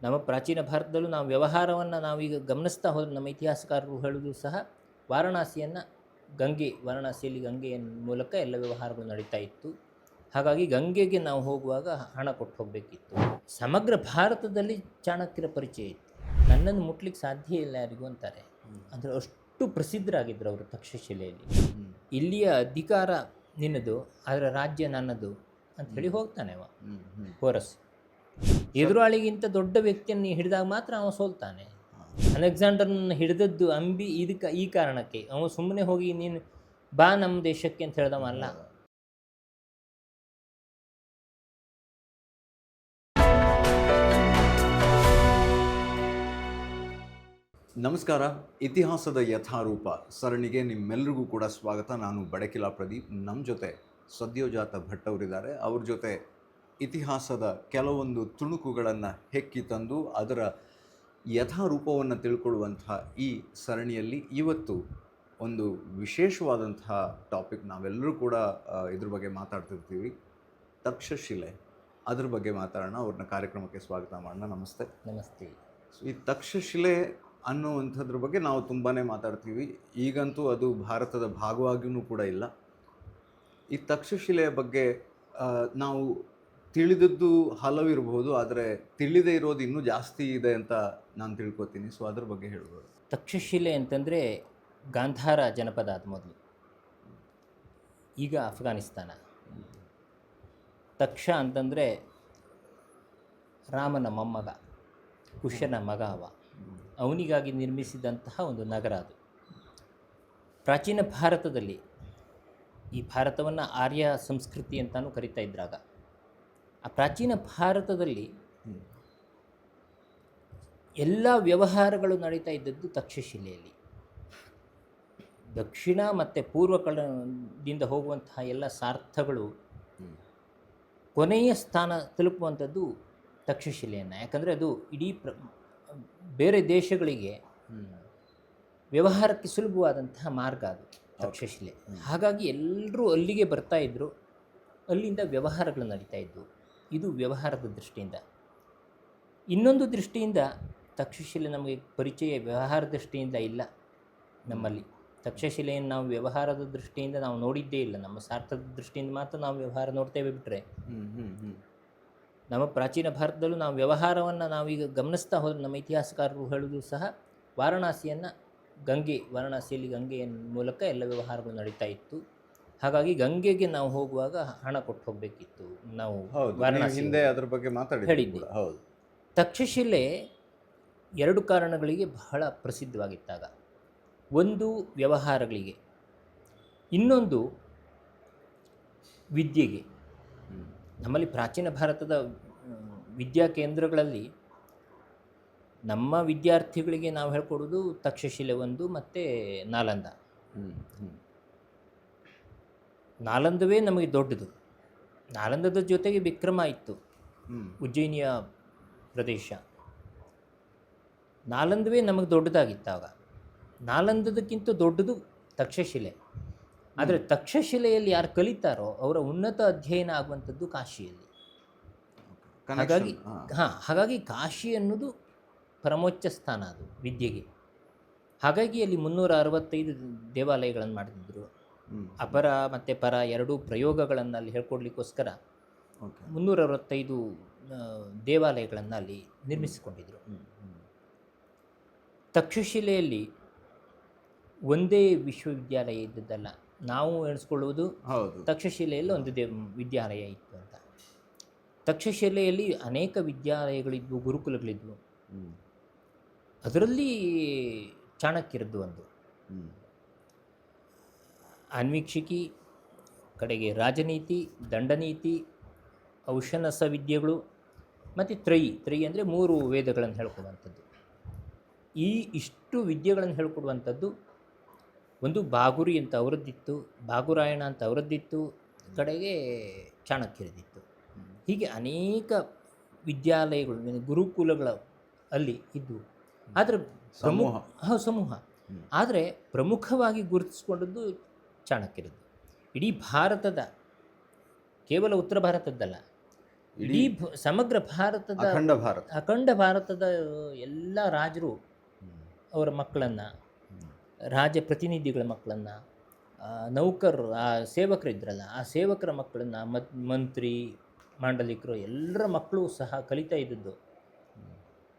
ನಮ್ಮ ಪ್ರಾಚೀನ ಭಾರತದಲ್ಲೂ ನಾವು ವ್ಯವಹಾರವನ್ನು ನಾವೀಗ ಗಮನಿಸ್ತಾ ಹೋದರೆ ನಮ್ಮ ಇತಿಹಾಸಕಾರರು ಹೇಳೋದು ಸಹ ವಾರಣಾಸಿಯಲ್ಲಿ ಗಂಗೆಯ ಮೂಲಕ ಎಲ್ಲ ವ್ಯವಹಾರಗಳು ನಡೀತಾ ಇತ್ತು. ಹಾಗಾಗಿ ಗಂಗೆಗೆ ನಾವು ಹೋಗುವಾಗ ಹಣ ಕೊಟ್ಟು ಹೋಗಬೇಕಿತ್ತು. ಸಮಗ್ರ ಭಾರತದಲ್ಲಿ ಚಾಣಕ್ಯರ ಪರಿಚಯ ಇತ್ತು. ನನ್ನನ್ನು ಮುಟ್ಲಿಕ್ಕೆ ಸಾಧ್ಯ ಇಲ್ಲ ಯಾರಿಗೂ ಅಂತಾರೆ. ಅಂದರೆ ಅಷ್ಟು ಪ್ರಸಿದ್ಧರಾಗಿದ್ದರು ಅವರು ತಕ್ಷಶಿಲೆಯಲ್ಲಿ. ಇಲ್ಲಿಯ ಅಧಿಕಾರ ನಿನ್ನದು, ಅದರ ರಾಜ್ಯ ನನ್ನದು ಅಂತ ಹೇಳಿ ಹೋಗ್ತಾನೆ ಅವ ಹೋರಸ್. ಎದುರಾಳಿಗಿಂತ ದೊಡ್ಡ ವ್ಯಕ್ತಿಯನ್ನು ಹಿಡಿದಾಗ ಮಾತ್ರ ಅವ ಸೋಲ್ತಾನೆ. ಅಲೆಕ್ಸಾಂಡರ್ನ ಹಿಡಿದದ್ದು ಈ ಕಾರಣಕ್ಕೆ. ಅವ ಸುಮ್ಮನೆ ಹೋಗಿ ನೀನು ಬಾ ನಮ್ಮ ದೇಶಕ್ಕೆ ಅಂತ ಹೇಳ್ದವ ಅಲ್ಲ. ನಮಸ್ಕಾರ. ಇತಿಹಾಸದ ಯಥಾರೂಪ ಸರಣಿಗೆ ನಿಮ್ಮೆಲ್ಲರಿಗೂ ಕೂಡ ಸ್ವಾಗತ. ನಾನು ಬಡಕಿಲಾ ಪ್ರದೀಪ್. ನಮ್ಮ ಜೊತೆ ಸದ್ಯೋಜಾತ ಭಟ್ ಅವರಿದ್ದಾರೆ. ಅವ್ರ ಜೊತೆ ಇತಿಹಾಸದ ಕೆಲವೊಂದು ತುಣುಕುಗಳನ್ನು ಹೆಕ್ಕಿ ತಂದು ಅದರ ಯಥಾರೂಪವನ್ನು ತಿಳ್ಕೊಳ್ಳುವಂತಹ ಈ ಸರಣಿಯಲ್ಲಿ ಇವತ್ತು ಒಂದು ವಿಶೇಷವಾದಂತಹ ಟಾಪಿಕ್, ನಾವೆಲ್ಲರೂ ಕೂಡ ಇದ್ರ ಬಗ್ಗೆ ಮಾತಾಡ್ತಿರ್ತೀವಿ, ತಕ್ಷಶಿಲೆ. ಅದ್ರ ಬಗ್ಗೆ ಮಾತಾಡೋಣ. ಅವ್ರನ್ನ ಕಾರ್ಯಕ್ರಮಕ್ಕೆ ಸ್ವಾಗತ ಮಾಡೋಣ. ನಮಸ್ತೆ. ನಮಸ್ತೆ. ಈ ತಕ್ಷಶಿಲೆ ಅನ್ನುವಂಥದ್ರ ಬಗ್ಗೆ ನಾವು ತುಂಬಾ ಮಾತಾಡ್ತೀವಿ. ಈಗಂತೂ ಅದು ಭಾರತದ ಭಾಗವಾಗಿಯೂ ಕೂಡ ಇಲ್ಲ. ಈ ತಕ್ಷಶಿಲೆಯ ಬಗ್ಗೆ ನಾವು ತಿಳಿದದ್ದು ಹಲವಿರಬಹುದು, ಆದರೆ ತಿಳಿದೇ ಇರೋದು ಇನ್ನೂ ಜಾಸ್ತಿ ಇದೆ ಅಂತ ನಾನು ತಿಳ್ಕೊತೀನಿ. ಸೊ ಅದ್ರ ಬಗ್ಗೆ ಹೇಳ್ಬೋದು. ತಕ್ಷಶಿಲೆ ಅಂತಂದರೆ ಗಾಂಧಾರ ಜನಪದ ಅದು ಮೊದಲು, ಈಗ ಅಫ್ಘಾನಿಸ್ತಾನ. ತಕ್ಷ ಅಂತಂದರೆ ರಾಮನ ಮೊಮ್ಮಗ, ಕುಶನ ಮಗ ಅವನಿಗಾಗಿ ನಿರ್ಮಿಸಿದಂತಹ ಒಂದು ನಗರ ಅದು. ಪ್ರಾಚೀನ ಭಾರತದಲ್ಲಿ ಈ ಭಾರತವನ್ನು ಆರ್ಯ ಸಂಸ್ಕೃತಿ ಅಂತಲೂ ಕರಿತಾ ಇದ್ರಾಗ. ಆ ಪ್ರಾಚೀನ ಭಾರತದಲ್ಲಿ ಎಲ್ಲ ವ್ಯವಹಾರಗಳು ನಡೀತಾ ಇದ್ದದ್ದು ತಕ್ಷಶಿಲೆಯಲ್ಲಿ. ದಕ್ಷಿಣ ಮತ್ತು ಪೂರ್ವ ಕಡೆಯಿಂದ ಹೋಗುವಂತಹ ಎಲ್ಲ ಸಾರ್ಥಗಳು ಕೊನೆಯ ಸ್ಥಾನ ತಲುಪುವಂಥದ್ದು ತಕ್ಷಶಿಲೆಯನ್ನು. ಯಾಕಂದರೆ ಅದು ಇಡೀ ಬೇರೆ ದೇಶಗಳಿಗೆ ವ್ಯವಹಾರಕ್ಕೆ ಸುಲಭವಾದಂತಹ ಮಾರ್ಗ ಅದು ತಕ್ಷಶಿಲೆ. ಹಾಗಾಗಿ ಎಲ್ಲರೂ ಅಲ್ಲಿಗೆ ಬರ್ತಾಯಿದ್ರು, ಅಲ್ಲಿಂದ ವ್ಯವಹಾರಗಳು ನಡೀತಾ ಇದ್ದವು. ಇದು ವ್ಯವಹಾರದ ದೃಷ್ಟಿಯಿಂದ. ಇನ್ನೊಂದು ದೃಷ್ಟಿಯಿಂದ ತಕ್ಷಶಿಲೆ ನಮಗೆ ಪರಿಚಯ ವ್ಯವಹಾರ ದೃಷ್ಟಿಯಿಂದ ಇಲ್ಲ ನಮ್ಮಲ್ಲಿ. ತಕ್ಷಶಿಲೆಯನ್ನು ನಾವು ವ್ಯವಹಾರದ ದೃಷ್ಟಿಯಿಂದ ನಾವು ನೋಡಿದ್ದೇ ಇಲ್ಲ. ನಮ್ಮ ಸಾರ್ಥದ ದೃಷ್ಟಿಯಿಂದ ಮಾತ್ರ ನಾವು ವ್ಯವಹಾರ ನೋಡ್ತೇವೆ ಬಿಟ್ಟರೆ ನಮ್ಮ ಪ್ರಾಚೀನ ಭಾರತದಲ್ಲೂ ನಾವು ವ್ಯವಹಾರವನ್ನು ನಾವೀಗ ಗಮನಿಸ್ತಾ ಹೋದರೆ ನಮ್ಮ ಇತಿಹಾಸಕಾರರು ಹೇಳೋದು ಸಹ ವಾರಣಾಸಿಯಲ್ಲಿ ಗಂಗೆಯ ಮೂಲಕ ಎಲ್ಲ ವ್ಯವಹಾರಗಳು ನಡೀತಾ ಇತ್ತು. ಹಾಗಾಗಿ ಗಂಗೆಗೆ ನಾವು ಹೋಗುವಾಗ ಹಣ ಕೊಟ್ಟು ಹೋಗಬೇಕಿತ್ತು. ನಾವು ಹಿಂದೆ ಅದ್ರ ಬಗ್ಗೆ ಹೇಳಿದ್ದೆ. ಹೌದು. ತಕ್ಷಶಿಲೆ ಎರಡು ಕಾರಣಗಳಿಗೆ ಬಹಳ ಪ್ರಸಿದ್ಧವಾಗಿತ್ತಾಗ. ಒಂದು ವ್ಯವಹಾರಗಳಿಗೆ, ಇನ್ನೊಂದು ವಿದ್ಯೆಗೆ. ನಮ್ಮಲ್ಲಿ ಪ್ರಾಚೀನ ಭಾರತದ ವಿದ್ಯಾ ಕೇಂದ್ರಗಳಲ್ಲಿ ನಮ್ಮ ವಿದ್ಯಾರ್ಥಿಗಳಿಗೆ ನಾವು ಹೇಳ್ಕೊಡೋದು ತಕ್ಷಶಿಲೆ ಒಂದು ಮತ್ತು ನಾಲಂದ. ನಾಲಂದವೇ ನಮಗೆ ದೊಡ್ಡದು. ನಾಲಂದದ ಜೊತೆಗೆ ವಿಕ್ರಮ ಇತ್ತು, ಉಜ್ಜಯಿನಿಯ ಪ್ರದೇಶ. ನಾಲಂದವೇ ನಮಗೆ ದೊಡ್ಡದಾಗಿತ್ತಾಗ. ನಾಲಂದದಕ್ಕಿಂತ ದೊಡ್ಡದು ತಕ್ಷಶಿಲೆ. ಆದರೆ ತಕ್ಷಶಿಲೆಯಲ್ಲಿ ಯಾರು ಕಲಿತಾರೋ ಅವರ ಉನ್ನತ ಅಧ್ಯಯನ ಆಗುವಂಥದ್ದು ಕಾಶಿಯಲ್ಲಿ. ಹಾಗಾಗಿ ಕಾಶಿ ಅನ್ನೋದು ಪರಮೋಚ್ಚ ಸ್ಥಾನ ಅದು ವಿದ್ಯೆಗೆ. ಹಾಗಾಗಿ ಅಲ್ಲಿ 365 ದೇವಾಲಯಗಳನ್ನು ಮಾಡಿದ್ರು. ಅಪರ ಮತ್ತು ಪರ ಎರಡೂ ಪ್ರಯೋಗಗಳನ್ನು ಅಲ್ಲಿ ಹೇಳ್ಕೊಡ್ಲಿಕ್ಕೋಸ್ಕರ 365 ದೇವಾಲಯಗಳನ್ನು ಅಲ್ಲಿ ನಿರ್ಮಿಸಿಕೊಂಡಿದ್ರು. ತಕ್ಷಶಿಲೆಯಲ್ಲಿ ಒಂದೇ ವಿಶ್ವವಿದ್ಯಾಲಯ ಇದ್ದದ್ದಲ್ಲ. ನಾವು ಎಣಿಸ್ಕೊಳ್ಳುವುದು ತಕ್ಷಶಿಲೆಯಲ್ಲಿ ಒಂದು ವಿದ್ಯಾಲಯ ಇತ್ತು ಅಂತ. ತಕ್ಷಶಿಲೆಯಲ್ಲಿ ಅನೇಕ ವಿದ್ಯಾಲಯಗಳಿದ್ವು, ಗುರುಕುಲಗಳಿದ್ವು. ಅದರಲ್ಲಿ ಚಾಣಕ್ಯರದ್ದು ಒಂದು ಅನ್ವೀಕ್ಷಿಕಿ, ಕಡೆಗೆ ರಾಜನೀತಿ, ದಂಡನೀತಿ, ಔಷನಸ ವಿದ್ಯೆಗಳು ಮತ್ತು ತ್ರಯಿ ಅಂದರೆ 3 ವೇದಗಳನ್ನು ಹೇಳ್ಕೊಡುವಂಥದ್ದು. ಇಷ್ಟು ವಿದ್ಯೆಗಳನ್ನು ಹೇಳ್ಕೊಡುವಂಥದ್ದು ಒಂದು ಬಾಗುರಿ ಅಂತ ಅವರದ್ದಿತ್ತು, ಬಾಗುರಾಯಣ ಅಂತ ಅವರದ್ದಿತ್ತು, ಕಡೆಗೆ ಚಾಣಕ್ಯರದ್ದಿತ್ತು. ಹೀಗೆ ಅನೇಕ ವಿದ್ಯಾಲಯಗಳು, ಗುರುಕುಲಗಳ ಅಲ್ಲಿ ಇದ್ದವು. ಆದರೆ ಸಮೂಹ. ಆದರೆ ಪ್ರಮುಖವಾಗಿ ಗುರುತಿಸ್ಕೊಂಡದ್ದು ಚಾಣಕ್ಯರದ್ದು. ಇಡೀ ಭಾರತದ, ಕೇವಲ ಉತ್ತರ ಭಾರತದ್ದಲ್ಲ, ಇಡೀ ಸಮಗ್ರ ಭಾರತದ ಅಖಂಡ ಭಾರತದ ಎಲ್ಲ ರಾಜರು ಅವರ ಮಕ್ಕಳನ್ನು, ರಾಜಪ್ರತಿನಿಧಿಗಳ ಮಕ್ಕಳನ್ನು, ನೌಕರರು, ಆ ಸೇವಕರಿದ್ರಲ್ಲ ಆ ಸೇವಕರ ಮಕ್ಕಳನ್ನು, ಮಂತ್ರಿ ಮಾಂಡಲಿಕರು ಎಲ್ಲರ ಮಕ್ಕಳು ಸಹ ಕಲಿತಾ ಇದ್ದದ್ದು.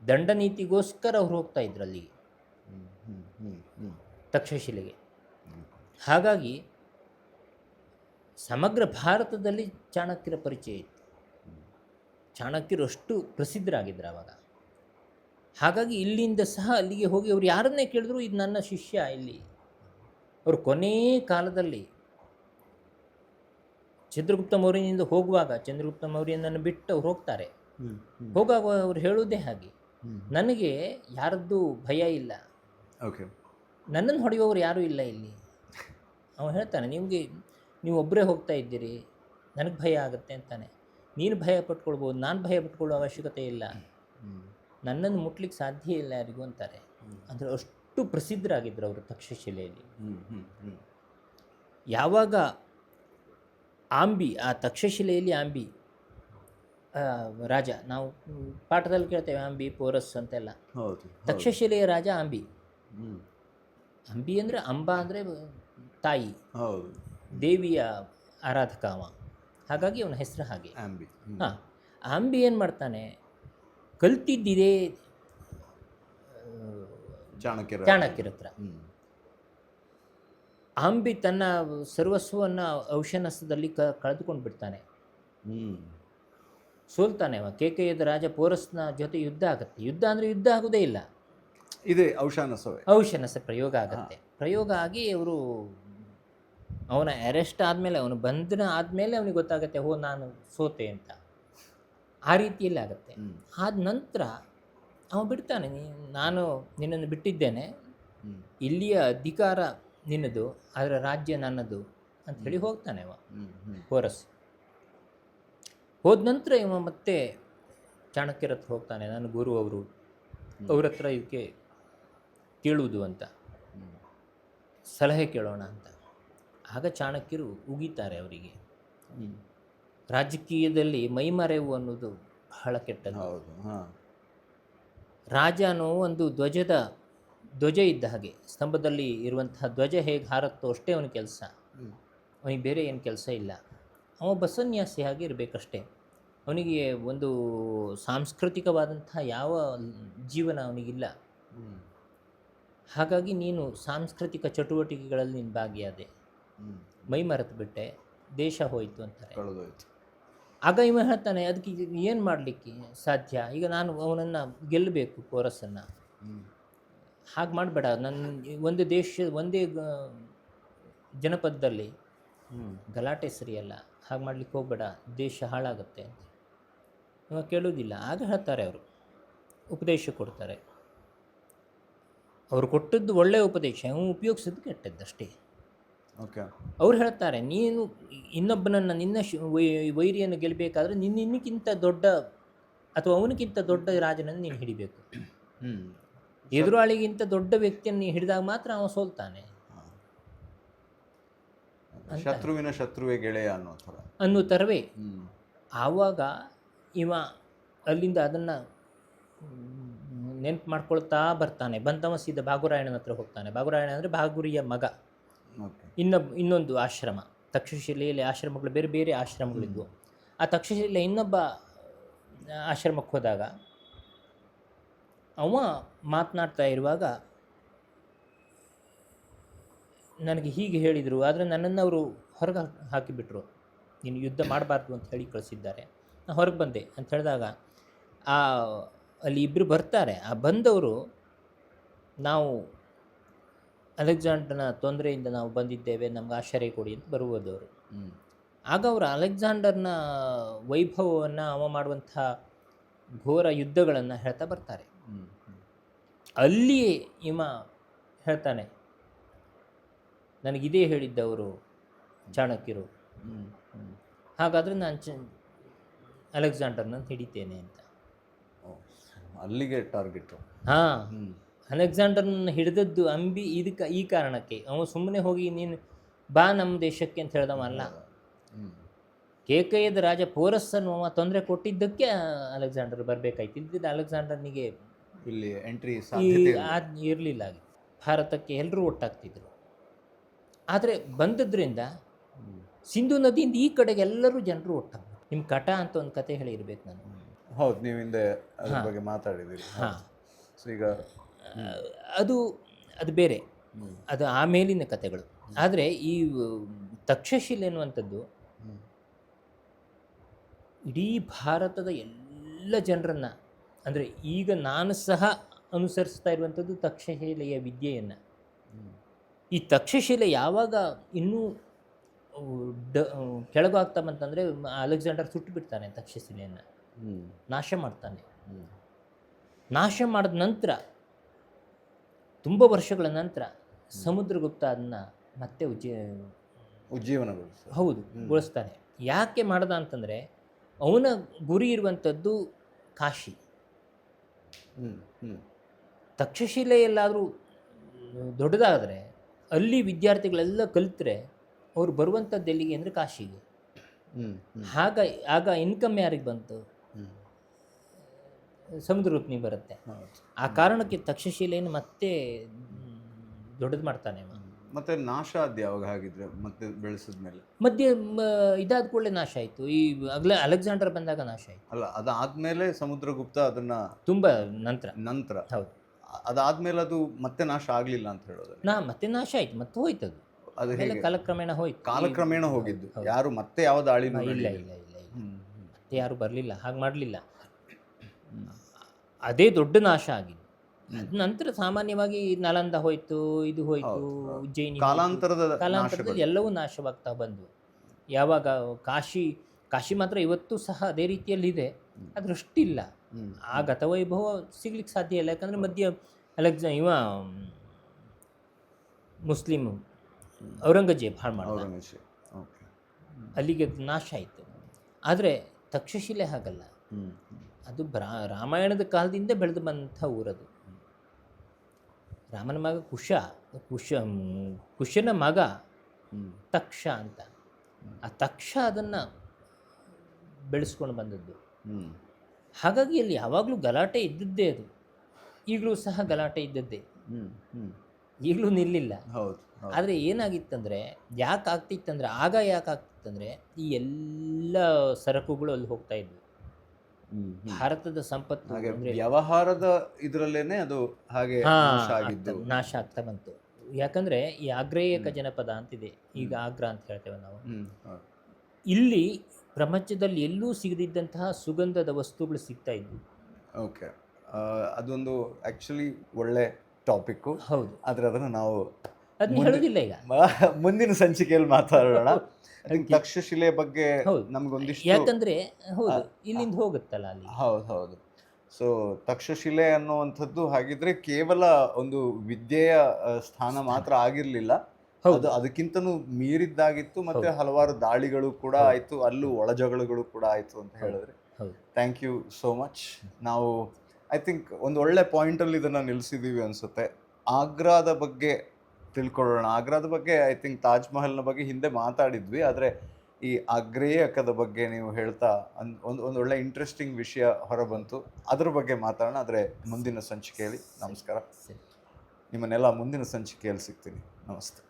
ದಂಡನೀತಿಗೋಸ್ಕರ ಅವ್ರು ಹೋಗ್ತಾ ಇದ್ರು ಅಲ್ಲಿಗೆ, ತಕ್ಷಶಿಲೆಗೆ. ಹಾಗಾಗಿ ಸಮಗ್ರ ಭಾರತದಲ್ಲಿ ಚಾಣಕ್ಯರ ಪರಿಚಯ ಇತ್ತು. ಚಾಣಕ್ಯರು ಅಷ್ಟು ಪ್ರಸಿದ್ಧರಾಗಿದ್ದರು ಆವಾಗ. ಹಾಗಾಗಿ ಇಲ್ಲಿಂದ ಸಹ ಅಲ್ಲಿಗೆ ಹೋಗಿ ಅವ್ರು ಯಾರನ್ನೇ ಕೇಳಿದ್ರು ಇದು ನನ್ನ ಶಿಷ್ಯ. ಇಲ್ಲಿ ಅವರು ಕೊನೇ ಕಾಲದಲ್ಲಿ ಚಂದ್ರಗುಪ್ತ ಮೌರ್ಯನಿಂದ ಹೋಗುವಾಗ, ಚಂದ್ರಗುಪ್ತ ಮೌರ್ಯನನ್ನು ಬಿಟ್ಟು ಅವ್ರು ಹೋಗ್ತಾರೆ. ಹೋಗಾಗ ಅವ್ರು ಹೇಳೋದೇ ಹಾಗೆ, ನನಗೆ ಯಾರದ್ದು ಭಯ ಇಲ್ಲ, ನನ್ನನ್ನು ಹೊಡೆಯುವವರು ಯಾರೂ ಇಲ್ಲ ಇಲ್ಲಿ. ಅವನು ಹೇಳ್ತಾನೆ, ನೀವು ಒಬ್ಬರೇ ಹೋಗ್ತಾ ಇದ್ದೀರಿ, ನನಗೆ ಭಯ ಆಗುತ್ತೆ ಅಂತಾನೆ. ನೀನು ಭಯ ಪಟ್ಕೊಳ್ಬೋದು, ನಾನು ಭಯ ಪಟ್ಕೊಳ್ಳೋ ಅವಶ್ಯಕತೆ ಇಲ್ಲ, ನನ್ನನ್ನು ಮುಟ್ಲಿಕ್ಕೆ ಸಾಧ್ಯ ಇಲ್ಲ ಯಾರಿಗೂ ಅಂತಾರೆ. ಅಂದರೆ ಅಷ್ಟು ಪ್ರಸಿದ್ಧರಾಗಿದ್ದರು ಅವರು ತಕ್ಷಶಿಲೆಯಲ್ಲಿ. ಯಾವಾಗ ಆಂಬಿ, ಆ ತಕ್ಷಶಿಲೆಯಲ್ಲಿ ಆಂಬಿ ರಾಜ, ನಾವು ಪಾಠದಲ್ಲಿ ಕೇಳ್ತೇವೆ ಆಂಬಿ ಪೋರಸ್ ಅಂತೆಲ್ಲ. ತಕ್ಷಶಿಲೆಯ ರಾಜ ಆಂಬಿ. ಅಂಬಿ ಅಂದರೆ ಅಂಬಾ ಅಂದರೆ ತಾಯಿ, ದೇವಿಯ ಆರಾಧಕ ಅವ. ಹಾಗಾಗಿ ಅವನ ಹೆಸರು ಹಾಗೆ ಆಂಬಿ. ಹಾಂ, ಆಂಬಿ ಏನು ಮಾಡ್ತಾನೆ, ಕಲ್ತಿದ್ದಿದೆ ಚಾಣಕ್ಯರ ಹತ್ರ. ಆಂಬಿ ತನ್ನ ಸರ್ವಸ್ವವನ್ನು ಔಷನಸ್ಯದಲ್ಲಿ ಕಳೆದುಕೊಂಡು ಬಿಡ್ತಾನೆ, ಸೋಲ್ತಾನೆ ಅವ. ಕೇಕೆಯದ ರಾಜ ಪೋರಸ್ನ ಜೊತೆ ಯುದ್ಧ ಆಗುತ್ತೆ. ಯುದ್ಧ ಅಂದರೆ ಯುದ್ಧ ಆಗೋದೇ ಇಲ್ಲ, ಇದೆ ಔಷನಸ ಪ್ರಯೋಗ ಆಗುತ್ತೆ. ಪ್ರಯೋಗ ಆಗಿ ಅವರು ಅವನ ಅರೆಸ್ಟ್ ಆದಮೇಲೆ, ಅವನು ಬಂಧನ ಆದಮೇಲೆ ಅವನಿಗೆ ಗೊತ್ತಾಗುತ್ತೆ, ಓ ನಾನು ಸೋತೆ ಅಂತ. ಆ ರೀತಿಯಲ್ಲಿ ಆಗುತ್ತೆ. ಆದ ನಂತರ ಅವ ಬಿಡ್ತಾನೆ, ನಾನು ನಿನ್ನನ್ನು ಬಿಟ್ಟಿದ್ದೇನೆ, ಇಲ್ಲಿಯ ಅಧಿಕಾರ ನಿನ್ನದು, ಅದರ ರಾಜ್ಯ ನನ್ನದು ಅಂತ ಹೇಳಿ ಹೋಗ್ತಾನೆ ಅವ ಪೋರಸ್. ಹೋದ ನಂತರ ಇವ ಮತ್ತೆ ಚಾಣಕ್ಯರ ಹತ್ರ ಹೋಗ್ತಾನೆ, ನಾನು ಗುರು ಅವರು, ಅವ್ರ ಹತ್ರ ಇದಕ್ಕೆ ಕೇಳುವುದು ಅಂತ, ಸಲಹೆ ಕೇಳೋಣ ಅಂತ. ಆಗ ಚಾಣಕ್ಯರು ಉಗಿತಾರೆ ಅವರಿಗೆ, ರಾಜಕೀಯದಲ್ಲಿ ಮೈಮರೆವು ಅನ್ನೋದು ಬಹಳ ಕೆಟ್ಟದ್ದು. ರಾಜ ಅನ್ನೋ ಒಂದು ಧ್ವಜ ಇದ್ದ ಹಾಗೆ, ಸ್ತಂಭದಲ್ಲಿ ಇರುವಂತಹ ಧ್ವಜ ಹೇಗೆ ಹಾರತ್ತೋ ಅಷ್ಟೇ ಅವನ ಕೆಲಸ, ಅವನಿಗೆ ಬೇರೆ ಏನು ಕೆಲಸ ಇಲ್ಲ. ಅವ ಬಸನ್ಯಾಸಿ ಹಾಗೆ ಇರಬೇಕಷ್ಟೇ. ಅವನಿಗೆ ಒಂದು ಸಾಂಸ್ಕೃತಿಕವಾದಂತಹ ಯಾವ ಜೀವನ ಅವನಿಗಿಲ್ಲ. ಹಾಗಾಗಿ ನೀನು ಸಾಂಸ್ಕೃತಿಕ ಚಟುವಟಿಕೆಗಳಲ್ಲಿ ನೀನು ಭಾಗಿಯಾದೆ, ಮೈ ಮರೆತು ಬಿಟ್ಟೆ, ದೇಶ ಹೋಯಿತು ಅಂತಾರೆ. ಆಗ ಇವ ಹೇಳ್ತಾನೆ, ಅದಕ್ಕೆ ಏನು ಮಾಡಲಿಕ್ಕೆ ಸಾಧ್ಯ, ಈಗ ನಾನು ಅವನನ್ನು ಗೆಲ್ಲಬೇಕು, ಪೋರಸನ್ನು. ಹಾಗೆ ಮಾಡಬೇಡ, ನನ್ನ ಒಂದೇ ಜನಪದದಲ್ಲಿ ಗಲಾಟೆ ಸರಿಯಲ್ಲ, ಹಾಗೆ ಮಾಡ್ಲಿಕ್ಕೆ ಹೋಗಬೇಡ, ದೇಶ ಹಾಳಾಗುತ್ತೆ ಅಂತ. ಇವ ಕೇಳೋದಿಲ್ಲ. ಆಗ ಹೇಳ್ತಾರೆ ಅವರು, ಉಪದೇಶ ಕೊಡ್ತಾರೆ. ಅವರು ಕೊಟ್ಟದ್ದು ಒಳ್ಳೆಯ ಉಪದೇಶ, ಅವನು ಉಪಯೋಗಿಸಿದ್ದು ಕೆಟ್ಟದ್ದಷ್ಟೇ. ಅವ್ರು ಹೇಳ್ತಾರೆ, ನೀನು ಇನ್ನೊಬ್ಬನನ್ನು, ನಿನ್ನ ವೈರಿಯನ್ನು ಗೆಲ್ಲಬೇಕಾದ್ರೆ ನಿನ್ನಕ್ಕಿಂತ ದೊಡ್ಡ ಅಥವಾ ಅವನಿಗಿಂತ ದೊಡ್ಡ ರಾಜನನ್ನು ನೀನು ಹಿಡಿಬೇಕು. ಎದುರಾಳಿಗಿಂತ ದೊಡ್ಡ ವ್ಯಕ್ತಿಯನ್ನು ನೀನು ಹಿಡಿದಾಗ ಮಾತ್ರ ಅವನು ಸೋಲ್ತಾನೆ. ಶತ್ರುವಿನ ಶತ್ರುವೇ ಗೆಳೆಯ ಅನ್ನೋ ಥರವೇ. ಆವಾಗ ಇವ ಅಲ್ಲಿಂದ ಅದನ್ನು ನೆನಪು ಮಾಡ್ಕೊಳ್ತಾ ಬರ್ತಾನೆ. ಬಂದವ ಸೀದಾ ಬಾಗುರಾಯಣನ ಹತ್ರ ಹೋಗ್ತಾನೆ. ಬಾಗುರಾಯಣ ಅಂದರೆ ಬಾಗುರಿಯ ಮಗ. ಇನ್ನೊಂದು ಆಶ್ರಮ, ತಕ್ಷಶಿಲೆಯಲ್ಲಿ ಆಶ್ರಮಗಳು ಬೇರೆ ಬೇರೆ ಆಶ್ರಮಗಳಿದ್ವು. ಆ ತಕ್ಷಶಿಲೆ ಇನ್ನೊಬ್ಬ ಆಶ್ರಮಕ್ಕೆ ಹೋದಾಗ ಅವ ಮಾತನಾಡ್ತಾ ಇರುವಾಗ, ನನಗೆ ಹೀಗೆ ಹೇಳಿದರು, ಆದರೆ ನನ್ನನ್ನು ಅವರು ಹೊರಗೆ ಹಾಕಿಬಿಟ್ರು, ನೀನು ಯುದ್ಧ ಮಾಡಬಾರ್ದು ಅಂತ ಹೇಳಿ ಕಳಿಸಿದ್ದಾರೆ, ನಾನು ಹೊರಗೆ ಬಂದೆ ಅಂತ ಹೇಳಿದಾಗ ಅಲ್ಲಿ ಇಬ್ಬರು ಬರ್ತಾರೆ. ಆ ಬಂದವರು, ನಾವು ಅಲೆಕ್ಸಾಂಡರ್ನ ತೊಂದರೆಯಿಂದ ನಾವು ಬಂದಿದ್ದೇವೆ, ನಮ್ಗೆ ಆಶ್ರಯ ಕೊಡಿ ಅಂತ ಬರುವುದವರು. ಆಗ ಅವರು ಅಲೆಕ್ಸಾಂಡರ್ನ ವೈಭವವನ್ನು, ಅವ ಮಾಡುವಂಥ ಘೋರ ಯುದ್ಧಗಳನ್ನು ಹೇಳ್ತಾ ಬರ್ತಾರೆ. ಅಲ್ಲಿಯೇ ಇವ ಹೇಳ್ತಾನೆ, ನನಗಿದೇ ಹೇಳಿದ್ದವರು ಚಾಣಕ್ಯರು, ಹಾಗಾದರೆ ನಾನು ಅಲೆಕ್ಸಾಂಡರ್ನ ಹಿಡಿತೇನೆ ಅಂತ. ಅಲ್ಲಿಗೆ ಟಾರ್ಗೆಟ್. ಹಾಂ, ಅಲೆಕ್ಸಾಂಡರ್ನ ಹಿಡಿದದ್ದು ಅಂಬಿ ಈ ಕಾರಣಕ್ಕೆ. ಅವನು ಸುಮ್ಮನೆ ಹೋಗಿ ನೀನು ಬಾ ನಮ್ಮ ದೇಶಕ್ಕೆ ಅಂತ ಹೇಳ್ದವ ಅಲ್ಲ. ಕೇಕಯ್ಯದ ರಾಜ ಪೋರಸ್ ಅನ್ನುವ ತೊಂದರೆ ಕೊಟ್ಟಿದ್ದಕ್ಕೆ ಅಲೆಕ್ಸಾಂಡರ್ ಬರಬೇಕಾಯ್ತು. ಇಲ್ದಿದ್ದ ಅಲೆಕ್ಸಾಂಡರ್ನಿಗೆ ಇಲ್ಲಿ ಎಂಟ್ರಿ ಸಾಧ್ಯತೆ ಇಲ್ಲ. ಇರಲಿಲ್ಲ. ಭಾರತಕ್ಕೆ ಎಲ್ಲರೂ ಒಟ್ಟಾಗ್ತಿದ್ರು. ಆದರೆ ಬಂದದ್ರಿಂದ ಸಿಂಧು ನದಿಯಿಂದ ಈ ಕಡೆಗೆ ಎಲ್ಲರೂ ಜನರು ಒಟ್ಟಾಗ. ನಿಮ್ಮ ಕಟ ಅಂತ ಒಂದು ಕತೆ ಹೇಳಿರ್ಬೇಕು ನಾನು. ಹೌದು, ನೀವು ಹಿಂದೆ ಅದ್ರ ಬಗ್ಗೆ ಮಾತಾಡಿದ್ದೀರಿ. ಹಾಂ, ಸೊ ಈಗ ಅದು ಬೇರೆ, ಅದು ಆಮೇಲಿನ ಕತೆಗಳು. ಆದರೆ ಈ ತಕ್ಷಶಿಲೆ ಎನ್ನುವಂಥದ್ದು ಇಡೀ ಭಾರತದ ಎಲ್ಲ ಜನರನ್ನು, ಅಂದರೆ ಈಗ ನಾನು ಸಹ ಅನುಸರಿಸ್ತಾ ಇರುವಂಥದ್ದು ತಕ್ಷಶಿಲೆಯ ವಿದ್ಯೆಯನ್ನು. ಈ ತಕ್ಷಶಿಲೆ ಯಾವಾಗ ಇನ್ನೂ ಕೆಳಗಾಗ್ತಾ ಬಂತಂದರೆ ಅಲೆಕ್ಸಾಂಡರ್ ಸುಟ್ಟು ಬಿಡ್ತಾನೆ, ತಕ್ಷಶಿಲೆಯನ್ನು ನಾಶ ಮಾಡ್ತಾನೆ. ನಾಶ ಮಾಡಿದ ನಂತರ ತುಂಬ ವರ್ಷಗಳ ನಂತರ ಸಮುದ್ರಗುಪ್ತ ಅದನ್ನು ಮತ್ತೆ ಉಜ್ಜೀವನಗೊಳಿಸ್ತಾರೆ. ಹೌದು, ಗೊಳಿಸ್ತಾನೆ. ಯಾಕೆ ಮಾಡ್ದ ಅಂತಂದರೆ ಅವನ ಗುರಿ ಇರುವಂಥದ್ದು ಕಾಶಿ. ತಕ್ಷಶಿಲೆ ಎಲ್ಲಾದರೂ ದೊಡ್ಡದಾದರೆ ಅಲ್ಲಿ ವಿದ್ಯಾರ್ಥಿಗಳೆಲ್ಲ ಕಲಿತ್ರೆ ಅವ್ರು ಬರುವಂಥದ್ದು ಎಲ್ಲಿಗೆ ಅಂದರೆ ಕಾಶಿಗೆ. ಆಗ ಇನ್ಕಮ್ ಯಾರಿಗೆ ಬಂತು? ಸಮುದ್ರಗುಪ್ತನಿಗೆ ಬರುತ್ತೆ. ಆ ಕಾರಣಕ್ಕೆ ತಕ್ಷಶಿಲೆಯನ್ನು ಮತ್ತೆ ದೊಡ್ಡದು ಮಾಡ್ತಾನೆ. ಮತ್ತೆ ನಾಶ ಅದು ಯಾವಾಗ ಆಗಿದ್ರೆ ಮತ್ತೆ ಬೆಳೆಸಿದ್ಮೇಲೆ ಮಧ್ಯೆ ಇದಾದ ಕೂಡಲೇ ನಾಶ ಆಯಿತು. ಈ ಅಲೆಕ್ಸಾಂಡರ್ ಬಂದಾಗ ನಾಶ ಆಯಿತು. ಅಲ್ಲ, ಅದಾದ್ಮೇಲೆ ಸಮುದ್ರಗುಪ್ತ ಅದನ್ನ ತುಂಬ ನಂತರ ಹೌದು, ಅದಾದ್ಮೇಲೆ ಅದು ಮತ್ತೆ ನಾಶ ಆಗಲಿಲ್ಲ ಅಂತ ಹೇಳೋದು. ಮತ್ತೆ ನಾಶ ಆಯಿತು, ಮತ್ತೆ ಹೋಯ್ತು. ಅದು ಹೇಗೆ ಕಾಲಕ್ರಮೇಣ ಹೋಯ್ತು. ಕಾಲಕ್ರಮೇಣ ಹೋಗಿದ್ದು. ಯಾರು ಮತ್ತೆ ಯಾವ ದಾಳಿನೂ ಇಲ್ಲ, ಮತ್ತೆ ಯಾರು ಬರಲಿಲ್ಲ, ಹಾಗೆ ಮಾಡಲಿಲ್ಲ. ಅದೇ ದೊಡ್ಡ ನಾಶ ಆಗಿದ್ದು. ಅದ ನಂತರ ಸಾಮಾನ್ಯವಾಗಿ ನಲಂದ ಹೋಯ್ತು, ಇದು ಹೋಯ್ತು, ಉಜ್ಜಯಿನಿ, ಕಾಲಾಂತರದಲ್ಲಿ ಎಲ್ಲವೂ ನಾಶವಾಗ್ತಾ ಬಂದು. ಯಾವಾಗ ಕಾಶಿ ಮಾತ್ರ ಇವತ್ತು ಸಹ ಅದೇ ರೀತಿಯಲ್ಲಿದೆ, ಅದರಷ್ಟಿಲ್ಲ. ಆ ಗತವೈಭವ ಸಿಗ್ಲಿಕ್ಕೆ ಸಾಧ್ಯ ಇಲ್ಲ. ಯಾಕಂದರೆ ಮಧ್ಯ ಇವ ಮುಸ್ಲಿಮ್ ಔರಂಗಜೇಬ್ ಹಾಳು ಮಾಡಿದ, ಅಲ್ಲಿಗೆ ನಾಶ ಆಯಿತು. ಆದರೆ ತಕ್ಷಶಿಲೆ ಹಾಗಲ್ಲ. ಅದು ರಾಮಾಯಣದ ಕಾಲದಿಂದ ಬೆಳೆದು ಬಂದಂಥ ಊರದು. ರಾಮನ ಮಗ ಕುಶನ ಮಗ ತಕ್ಷ ಅಂತ. ಆ ತಕ್ಷ ಅದನ್ನು ಬೆಳೆಸ್ಕೊಂಡು ಬಂದದ್ದು. ಹಾಗಾಗಿ ಅಲ್ಲಿ ಯಾವಾಗಲೂ ಗಲಾಟೆ ಇದ್ದದ್ದೇ. ಅದು ಈಗಲೂ ಸಹ ಗಲಾಟೆ ಇದ್ದದ್ದೇ, ಈಗಲೂ ನಿಲ್ಲಿಲ್ಲ. ಆದರೆ ಏನಾಗಿತ್ತಂದರೆ, ಯಾಕೆ ಆಗ್ತಿತ್ತಂದರೆ ಈ ಎಲ್ಲ ಸರಕುಗಳು ಅಲ್ಲಿ ಹೋಗ್ತಾ ಇದ್ವು. ಭಾರತದ ಸಂಪತ್ತು ವ್ಯವಹಾರದ ಇದರಲ್ಲೇನೆ ಅದು ಹಾಗೆ ನಾಶ ಆಗ್ತಾ ಬಂತು. ಯಾಕಂದರೆ ಈ ಆಗ್ರೇಯಕ ಜನಪದ ಅಂತಿದೆ, ಈಗ ಆಗ್ರಾ ಅಂತ ಹೇಳ್ತೇವೆ ನಾವು. ಇಲ್ಲಿ ಪ್ರಪಂಚದಲ್ಲಿ ಎಲ್ಲೂ ಸಿಗದಿದ್ದಂತಹ ಸುಗಂಧದ ವಸ್ತುಗಳು ಸಿಗ್ತಾ ಇದ್ವು. ಓಕೆ, ಅದೊಂದು ಆ್ಯಕ್ಚುಲಿ ಒಳ್ಳೆ ಟಾಪಿಕ್ಕು. ಹೌದು, ಆದರೆ ಅದನ್ನು ನಾವು ಅದನ್ನ ಹೇಳೋದಿಲ್ಲ ಈಗ, ಮುಂದಿನ ಸಂಚಿಕೆಯಲ್ಲಿ ಮಾತಾಡೋಣ. ತಕ್ಷಶಿಲೆ ಬಗ್ಗೆ ನಮಗೊಂದಿಷ್ಟು, ಯಾಕಂದರೆ ಹೌದು ಇಲ್ಲಿಂದ ಹೋಗುತ್ತಲ್ಲ ಅಲ್ಲಿ. ಹೌದು. ಸೊ ತಕ್ಷಶಿಲೆ ಅನ್ನುವಂಥದ್ದು ಹಾಗಿದ್ರೆ ಕೇವಲ ಒಂದು ವಿದ್ಯೆಯ ಸ್ಥಾನ ಮಾತ್ರ ಆಗಿರಲಿಲ್ಲ, ಅದು ಅದಕ್ಕಿಂತನೂ ಮೀರಿದ್ದಾಗಿತ್ತು. ಮತ್ತೆ ಹಲವಾರು ದಾಳಿಗಳು ಕೂಡ ಆಯಿತು, ಅಲ್ಲೂ ಒಳಜಗಳಗಳು ಕೂಡ ಆಯಿತು ಅಂತ ಹೇಳಿದ್ರೆ. Thank you so much. ನಾವು ಐ ಥಿಂಕ್ ಒಂದು ಒಳ್ಳೆ ಪಾಯಿಂಟಲ್ಲಿ ಇದನ್ನು ನಿಲ್ಲಿಸಿದ್ದೀವಿ ಅನಿಸುತ್ತೆ. ಆಗ್ರಾದ ಬಗ್ಗೆ ತಿಳ್ಕೊಳ್ಳೋಣ. ಆಗ್ರಾದ ಬಗ್ಗೆ ಐ ಥಿಂಕ್ ತಾಜ್ ಮಹಲ್ನ ಬಗ್ಗೆ ಹಿಂದೆ ಮಾತಾಡಿದ್ವಿ, ಆದರೆ ಈ ಆಗ್ರೇಯಕದ ಬಗ್ಗೆ ನೀವು ಹೇಳ್ತಾ ಒಂದು ಒಳ್ಳೆ ಇಂಟ್ರೆಸ್ಟಿಂಗ್ ವಿಷಯ ಹೊರಬಂತು. ಅದ್ರ ಬಗ್ಗೆ ಮಾತಾಡೋಣ, ಆದರೆ ಮುಂದಿನ ಸಂಚಿಕೆಯಲ್ಲಿ. ನಮಸ್ಕಾರ. ನಿಮ್ಮನ್ನೆಲ್ಲ ಮುಂದಿನ ಸಂಚಿಕೆಯಲ್ಲಿ ಸಿಗ್ತೀನಿ. ನಮಸ್ತೆ.